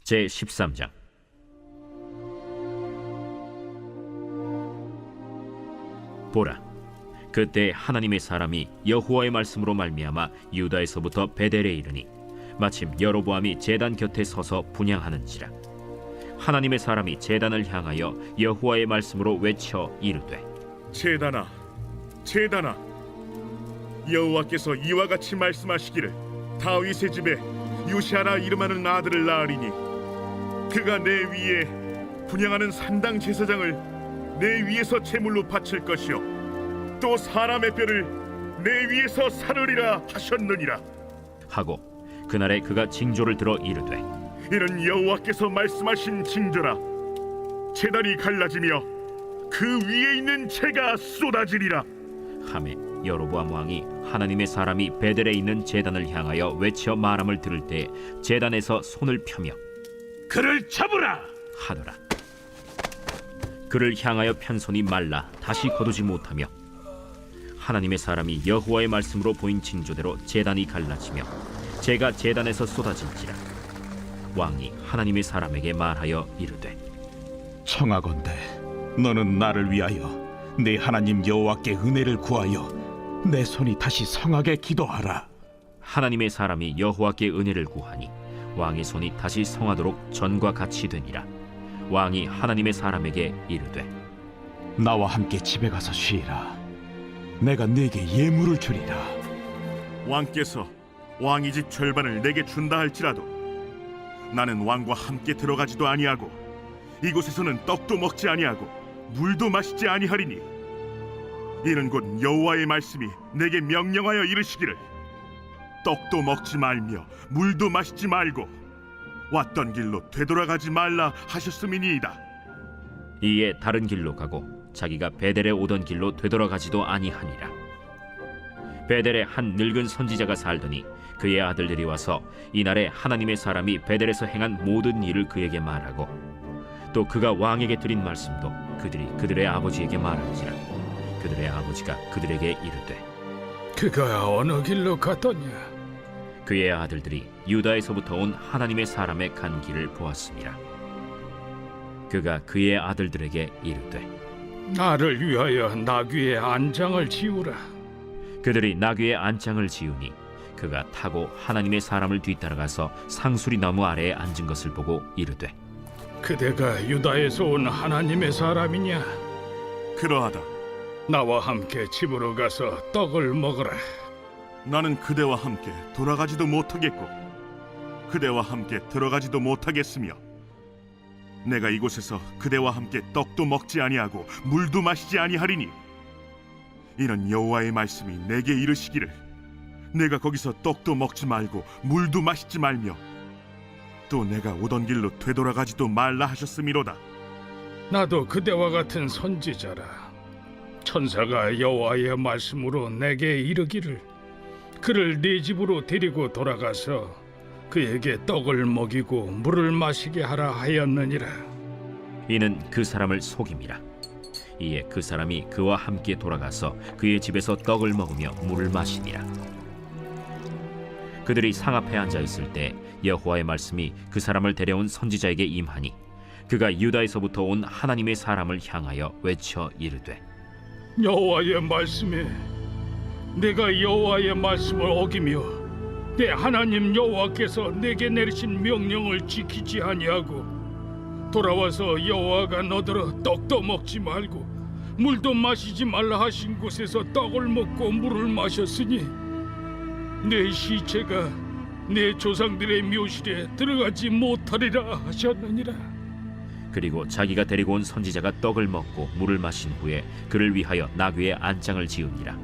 제13장. 보라, 그때 하나님의 사람이 여호와의 말씀으로 말미암아 유다에서부터 베델에 이르니 마침 여로보암이 제단 곁에 서서 분향하는지라. 하나님의 사람이 제단을 향하여 여호와의 말씀으로 외쳐 이르되, 제단아, 제단아, 여호와께서 이와 같이 말씀하시기를 다윗의 집에 요시아라 이름하는 아들을 낳으리니 그가 내 위에 분향하는 산당 제사장을 내 위에서 제물로 바칠 것이요 또 사람의 뼈를 내 위에서 사르리라 하셨느니라 하고 그날에 그가 징조를 들어 이르되, 이는 여호와께서 말씀하신 징조라. 제단이 갈라지며 그 위에 있는 재가 쏟아지리라 하매 여로보암 왕이 하나님의 사람이 베델에 있는 제단을 향하여 외쳐 말함을 들을 때 제단에서 손을 펴며 그를 잡으라 하더라. 그를 향하여 편 손이 말라 다시 거두지 못하며 하나님의 사람이 여호와의 말씀으로 보인 징조대로 제단이 갈라지며 재가 제단에서 쏟아질지라. 왕이 하나님의 사람에게 말하여 이르되, 청하건대 너는 나를 위하여 내 하나님 여호와께 은혜를 구하여 내 손이 다시 성하게 기도하라. 하나님의 사람이 여호와께 은혜를 구하니 왕의 손이 다시 성하도록 전과 같이 되니라. 왕이 하나님의 사람에게 이르되, 나와 함께 집에 가서 쉬라. 내가 네게 예물을 주리라. 왕께서 왕의 집 절반을 내게 준다 할지라도 나는 왕과 함께 들어가지도 아니하고 이곳에서는 떡도 먹지 아니하고 물도 마시지 아니하리니 이는 곧 여호와의 말씀이 내게 명령하여 이르시기를 떡도 먹지 말며 물도 마시지 말고 왔던 길로 되돌아가지 말라 하셨음이니이다. 이에 다른 길로 가고 자기가 베델에 오던 길로 되돌아가지도 아니하니라. 베델에 한 늙은 선지자가 살더니 그의 아들들이 와서 이날에 하나님의 사람이 베델에서 행한 모든 일을 그에게 말하고 또 그가 왕에게 드린 말씀도 그들이 그들의 아버지에게 말한지라. 그들의 아버지가 그들에게 이르되, 그가 어느 길로 갔더냐? 그의 아들들이 유다에서부터 온 하나님의 사람의 간 길을 보았습니다. 그가 그의 아들들에게 이르되, 나를 위하여 나귀의 안장을 지우라. 그들이 나귀의 안장을 지우니 그가 타고 하나님의 사람을 뒤따라가서 상수리 나무 아래에 앉은 것을 보고 이르되, 그대가 유다에서 온 하나님의 사람이냐? 그러하다. 나와 함께 집으로 가서 떡을 먹으라. 나는 그대와 함께 돌아가지도 못하겠고 그대와 함께 들어가지도 못하겠으며 내가 이곳에서 그대와 함께 떡도 먹지 아니하고 물도 마시지 아니하리니 이는 여호와의 말씀이 내게 이르시기를 내가 거기서 떡도 먹지 말고 물도 마시지 말며 또 내가 오던 길로 되돌아가지도 말라 하셨음이로다. 나도 그대와 같은 선지자라. 천사가 여호와의 말씀으로 내게 이르기를 그를 네 집으로 데리고 돌아가서 그에게 떡을 먹이고 물을 마시게 하라 하였느니라. 이는 그 사람을 속임이라. 이에 그 사람이 그와 함께 돌아가서 그의 집에서 떡을 먹으며 물을 마시니라. 그들이 상 앞에 앉아 있을 때 여호와의 말씀이 그 사람을 데려온 선지자에게 임하니 그가 유다에서부터 온 하나님의 사람을 향하여 외쳐 이르되, 여호와의 말씀에 내가 여호와의 말씀을 어기며 내 하나님 여호와께서 내게 내리신 명령을 지키지 아니하고 돌아와서 여호와가 너더러 떡도 먹지 말고 물도 마시지 말라 하신 곳에서 떡을 먹고 물을 마셨으니 내 시체가 내 조상들의 묘실에 들어가지 못하리라 하셨느니라. 그리고 자기가 데리고 온 선지자가 떡을 먹고 물을 마신 후에 그를 위하여 나귀의 안장을 지으니라.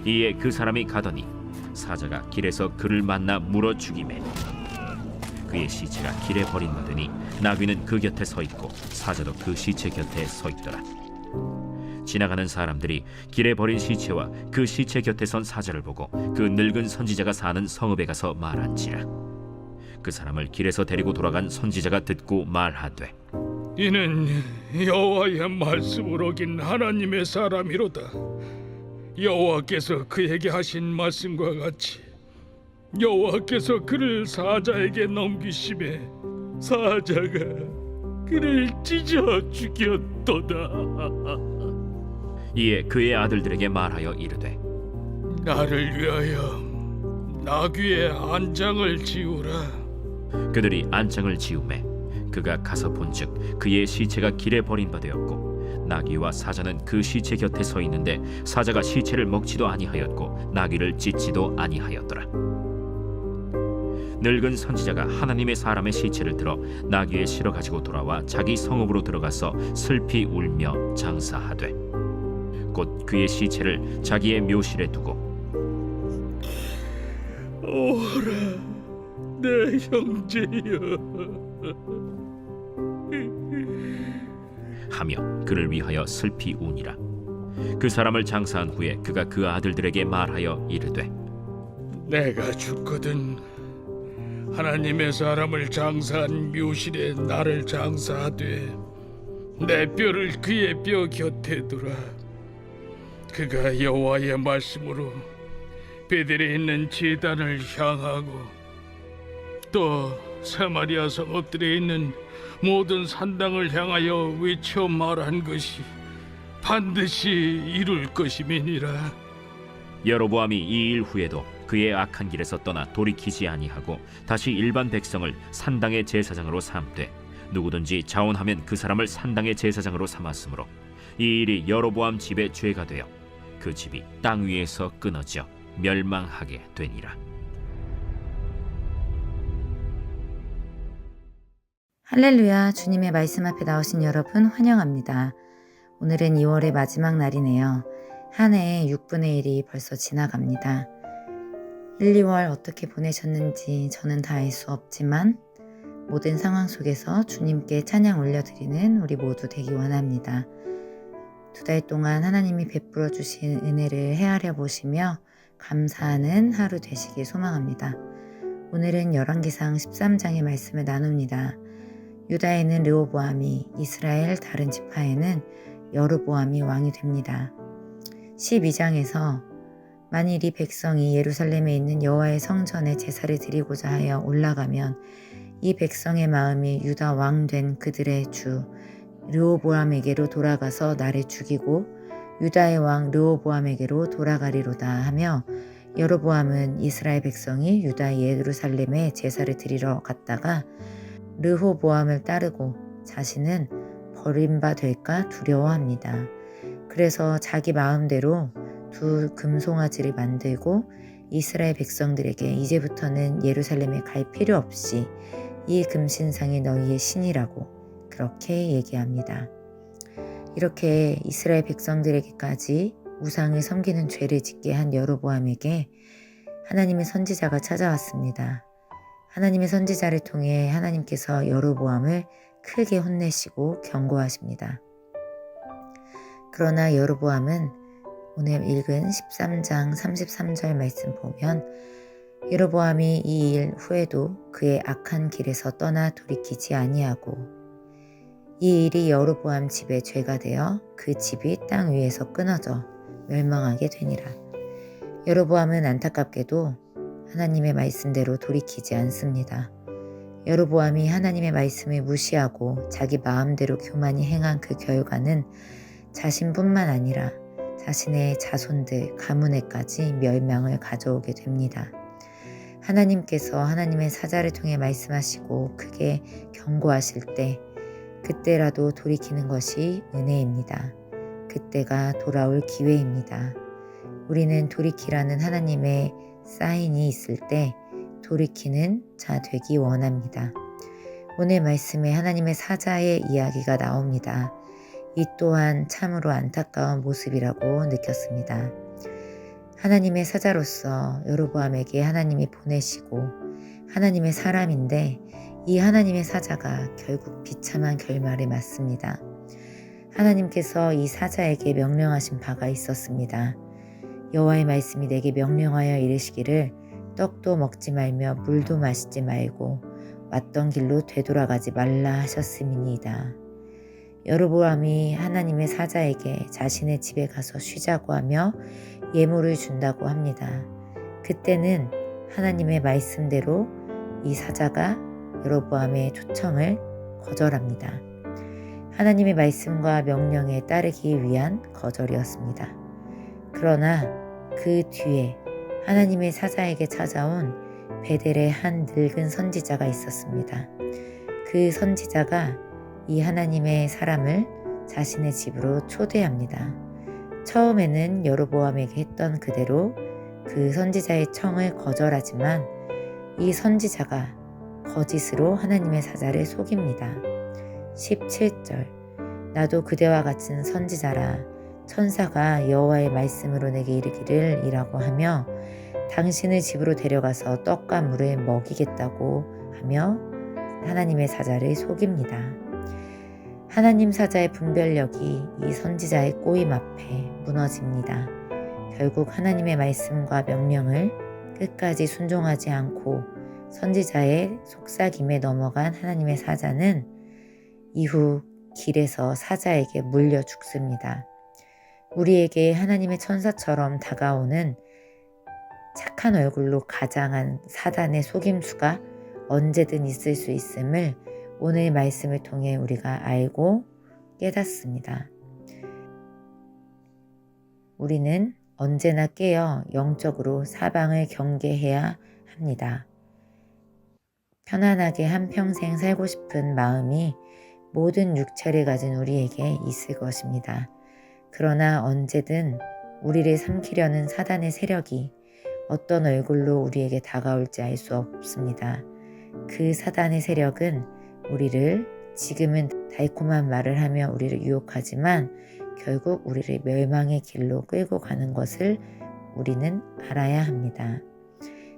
이에 그 사람이 가더니 사자가 길에서 그를 만나 물어 죽이매 그의 시체가 길에 버림받으니 나귀는 그 곁에 서 있고 사자도 그 시체 곁에 서 있더라. 지나가는 사람들이 길에 버린 시체와 그 시체 곁에 선 사자를 보고 그 늙은 선지자가 사는 성읍에 가서 말한지라. 그 사람을 길에서 데리고 돌아간 선지자가 듣고 말하되, 이는 여호와의 말씀을 어긴 하나님의 사람이로다. 여호와께서 그에게 하신 말씀과 같이 여호와께서 그를 사자에게 넘기심에 사자가 그를 찢어 죽였도다. 이에 그의 아들들에게 말하여 이르되 나를 위하여 나귀의 안장을 지우라. 그들이 안장을 지우매 그가 가서 본즉 그의 시체가 길에 버린 바 되었고 나귀와 사자는 그 시체 곁에 서 있는데 사자가 시체를 먹지도 아니하였고 나귀를 찢지도 아니하였더라. 늙은 선지자가 하나님의 사람의 시체를 들어 나귀에 실어 가지고 돌아와 자기 성읍으로 들어가서 슬피 울며 장사하되 곧 그의 시체를 자기의 묘실에 두고 오라 내 형제여. 하며 그를 위하여 슬피 우니라. 그 사람을 장사한 후에 그가 그 아들들에게 말하여 이르되 내가 죽거든 하나님의 사람을 장사한 묘실에 나를 장사하되 내 뼈를 그의 뼈 곁에 두라. 그가 여호와의 말씀으로 베델에 있는 제단을 향하고 또 사마리아 성읍들에 있는 모든 산당을 향하여 외쳐 말한 것이 반드시 이룰 것임이니라. 여로보암이 이 일 후에도 그의 악한 길에서 떠나 돌이키지 아니하고 다시 일반 백성을 산당의 제사장으로 삼되 누구든지 자원하면 그 사람을 산당의 제사장으로 삼았으므로 이 일이 여로보암 집의 죄가 되어 그 집이 땅 위에서 끊어져 멸망하게 되니라. 할렐루야, 주님의 말씀 앞에 나오신 여러분 환영합니다. 오늘은 2월의 마지막 날이네요. 한 해의 6분의 1이 벌써 지나갑니다. 1, 2월 어떻게 보내셨는지 저는 다 알 수 없지만 모든 상황 속에서 주님께 찬양 올려드리는 우리 모두 되기 원합니다. 2달 동안 하나님이 베풀어 주신 은혜를 헤아려 보시며 감사하는 하루 되시길 소망합니다. 오늘은 열왕기상 13장의 말씀을 나눕니다. 유다에는 르호보암이, 이스라엘 다른 지파에는 여로보암이 왕이 됩니다. 12장에서 만일 이 백성이 예루살렘에 있는 여호와의 성전에 제사를 드리고자 하여 올라가면 이 백성의 마음이 유다 왕 된 그들의 주 르호보암에게로 돌아가서 나를 죽이고 유다의 왕 르호보암에게로 돌아가리로다 하며 여로보암은 이스라엘 백성이 유다 예루살렘에 제사를 드리러 갔다가 르호보암을 따르고 자신은 버림바 될까 두려워합니다. 그래서 자기 마음대로 두 금송아지를 만들고 이스라엘 백성들에게 이제부터는 예루살렘에 갈 필요 없이 이 금신상이 너희의 신이라고 그렇게 얘기합니다. 이렇게 이스라엘 백성들에게까지 우상을 섬기는 죄를 짓게 한 여로보암에게 하나님의 선지자가 찾아왔습니다. 하나님의 선지자를 통해 하나님께서 여로보암을 크게 혼내시고 경고하십니다. 그러나 여로보암은 오늘 읽은 13장 33절 말씀 보면 여로보암이 이 일 후에도 그의 악한 길에서 떠나 돌이키지 아니하고 이 일이 여로보암 집의 죄가 되어 그 집이 땅 위에서 끊어져 멸망하게 되니라. 여로보암은 안타깝게도 하나님의 말씀대로 돌이키지 않습니다. 여로보암이 하나님의 말씀을 무시하고 자기 마음대로 교만히 행한 그 결과는 자신뿐만 아니라 자신의 자손들, 가문에까지 멸망을 가져오게 됩니다. 하나님께서 하나님의 사자를 통해 말씀하시고 크게 경고하실 때 그때라도 돌이키는 것이 은혜입니다. 그때가 돌아올 기회입니다. 우리는 돌이키라는 하나님의 사인이 있을 때 돌이키는 자 되기 원합니다. 오늘 말씀에 하나님의 사자의 이야기가 나옵니다. 이 또한 참으로 안타까운 모습이라고 느꼈습니다. 하나님의 사자로서 여로보암에게 하나님이 보내시고 하나님의 사람인데 이 하나님의 사자가 결국 비참한 결말을 맞습니다. 하나님께서 이 사자에게 명령하신 바가 있었습니다. 여호와의 말씀이 내게 명령하여 이르시기를 떡도 먹지 말며 물도 마시지 말고 왔던 길로 되돌아가지 말라 하셨음이니이다. 여로보암이 하나님의 사자에게 자신의 집에 가서 쉬자고 하며 예물을 준다고 합니다. 그때는 하나님의 말씀대로 이 사자가 여로보암의 초청을 거절합니다. 하나님의 말씀과 명령에 따르기 위한 거절이었습니다. 그러나 그 뒤에 하나님의 사자에게 찾아온 베델의 한 늙은 선지자가 있었습니다. 그 선지자가 이 하나님의 사람을 자신의 집으로 초대합니다. 처음에는 여로보암에게 했던 그대로 그 선지자의 청을 거절하지만 이 선지자가 거짓으로 하나님의 사자를 속입니다. 17절 나도 그대와 같은 선지자라 천사가 여호와의 말씀으로 내게 이르기를 이라고 하며 당신을 집으로 데려가서 떡과 물을 먹이겠다고 하며 하나님의 사자를 속입니다. 하나님 사자의 분별력이 이 선지자의 꼬임 앞에 무너집니다. 결국 하나님의 말씀과 명령을 끝까지 순종하지 않고 선지자의 속삭임에 넘어간 하나님의 사자는 이후 길에서 사자에게 물려 죽습니다. 우리에게 하나님의 천사처럼 다가오는 착한 얼굴로 가장한 사단의 속임수가 언제든 있을 수 있음을 오늘 말씀을 통해 우리가 알고 깨닫습니다. 우리는 언제나 깨어 영적으로 사방을 경계해야 합니다. 편안하게 한평생 살고 싶은 마음이 모든 육체를 가진 우리에게 있을 것입니다. 그러나 언제든 우리를 삼키려는 사단의 세력이 어떤 얼굴로 우리에게 다가올지 알 수 없습니다. 그 사단의 세력은 우리를 지금은 달콤한 말을 하며 우리를 유혹하지만 결국 우리를 멸망의 길로 끌고 가는 것을 우리는 알아야 합니다.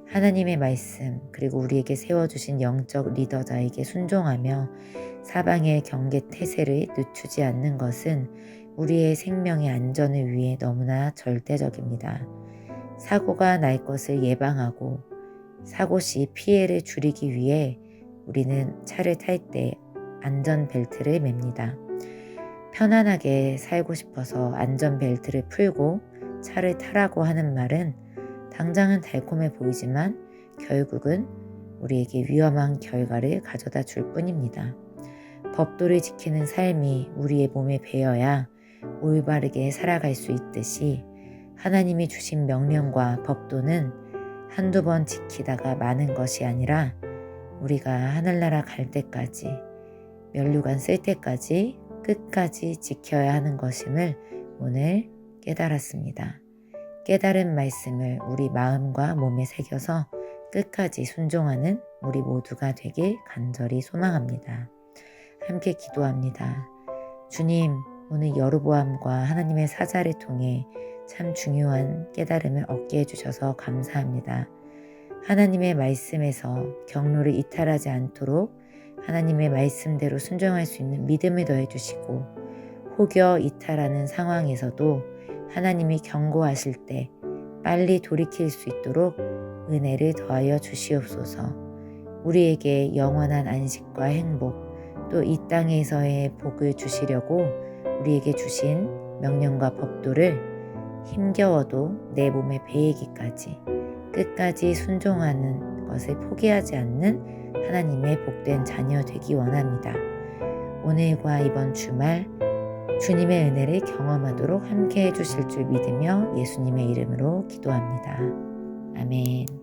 하나님의 말씀 그리고 우리에게 세워주신 영적 리더자에게 순종하며 사방의 경계 태세를 늦추지 않는 것은 우리의 생명의 안전을 위해 너무나 절대적입니다. 사고가 날 것을 예방하고 사고 시 피해를 줄이기 위해 우리는 차를 탈 때 안전벨트를 맵니다. 편안하게 살고 싶어서 안전벨트를 풀고 차를 타라고 하는 말은 당장은 달콤해 보이지만 결국은 우리에게 위험한 결과를 가져다 줄 뿐입니다. 법도를 지키는 삶이 우리의 몸에 배어야 올바르게 살아갈 수 있듯이 하나님이 주신 명령과 법도는 한두 번 지키다가 마는 것이 아니라 우리가 하늘나라 갈 때까지 면류관 쓸 때까지 끝까지 지켜야 하는 것임을 오늘 깨달았습니다. 깨달은 말씀을 우리 마음과 몸에 새겨서 끝까지 순종하는 우리 모두가 되길 간절히 소망합니다. 함께 기도합니다. 주님, 오늘 여로보암과 하나님의 사자를 통해 참 중요한 깨달음을 얻게 해주셔서 감사합니다. 하나님의 말씀에서 경로를 이탈하지 않도록 하나님의 말씀대로 순종할 수 있는 믿음을 더해주시고 혹여 이탈하는 상황에서도 하나님이 경고하실 때 빨리 돌이킬 수 있도록 은혜를 더하여 주시옵소서. 우리에게 영원한 안식과 행복 또 이 땅에서의 복을 주시려고 우리에게 주신 명령과 법도를 힘겨워도 내 몸에 배이기까지 끝까지 순종하는 것을 포기하지 않는 하나님의 복된 자녀 되기 원합니다. 오늘과 이번 주말 주님의 은혜를 경험하도록 함께 해주실 줄 믿으며 예수님의 이름으로 기도합니다. 아멘.